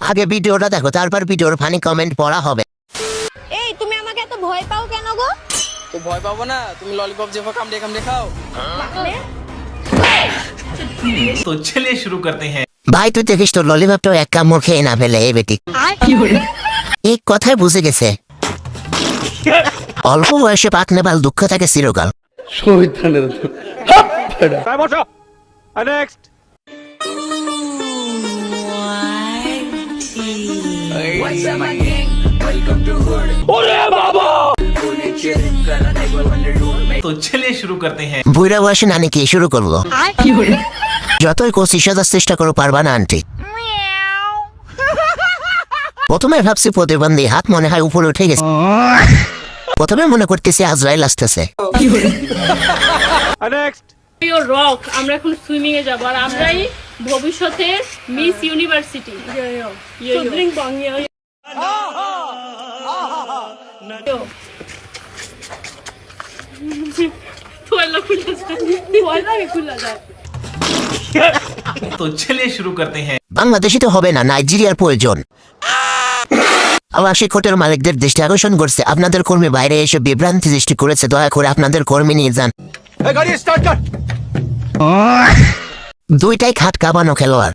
আগে ভিডিওটা দেখো, তারপর ভিডিওর ফানি কমেন্ট পড়া হবে। এই তুমি আমাকে এত ভয় পাও কেন গো? তো ভয় পাবো না, তুমি ললিপপ যেভাবে কামড়ে খাও। মানে? तो चलिए शुरू करते हैं। ভাই তুই দেখিস তোর ললিপপটাও এক কামড় খেয়ে না ফেলে এই বেটি। এই কথাই বুঝে গেছে, অল্প বয়সে পাকনে বাল দুঃখ থাকে চিরকাল। तो चलिए शुरू करते हैं। বুড়া বয়সে নানি কি শুরু করলো? যতই কোশিশ সাজার চেষ্টা করো পারবা না আন্টি। প্রথমে ভাবছি প্রতিবন্ধী, হাত মনে হয় উপরে উঠে গেছে। প্রথমে মনে করতেছি আজরাইল আসতেছে। রক আমরা এখন সুইমিং এ যাব আর আমরাই ভবিষ্যতের মিস ইউনিভার্সিটি। तो चलिए शुरू करते हैं। বাংলাদেশি তো হবে না, নাইজেরিয়ার প্রয়োজন। আবাসিক হোটেল মালিকদের দৃষ্টি আকর্ষণ করছে, আপনাদের কর্মী বাইরে এসে বিভ্রান্তি সৃষ্টি করেছে, দয়া করে আপনাদের কর্মী নিয়ে যান। দুইটাই খাট কাঁপানো খেলোয়াড়।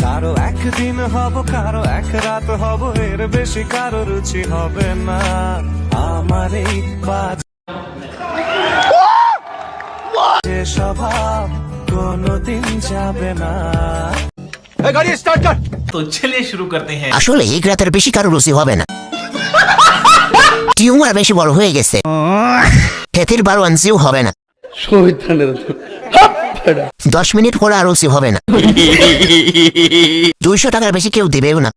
কারো একদিন হব, কারো এক রাত হব, এর বেশি কারো রুচি হবে না আমার এই বাজে স্বভাব কোনদিন যাবে না। तो चलिए शुरू करते हैं। আসলে এই রাতের বেশি কারো রুচি হবে না, টিউমার বেশি বড় হয়ে গেছে, খেতির 12 আঞ্চিও হবে না, 10 মিনিট পরে আর রুচি হবে না, 200 টাকার বেশি কেউ দিবেও না।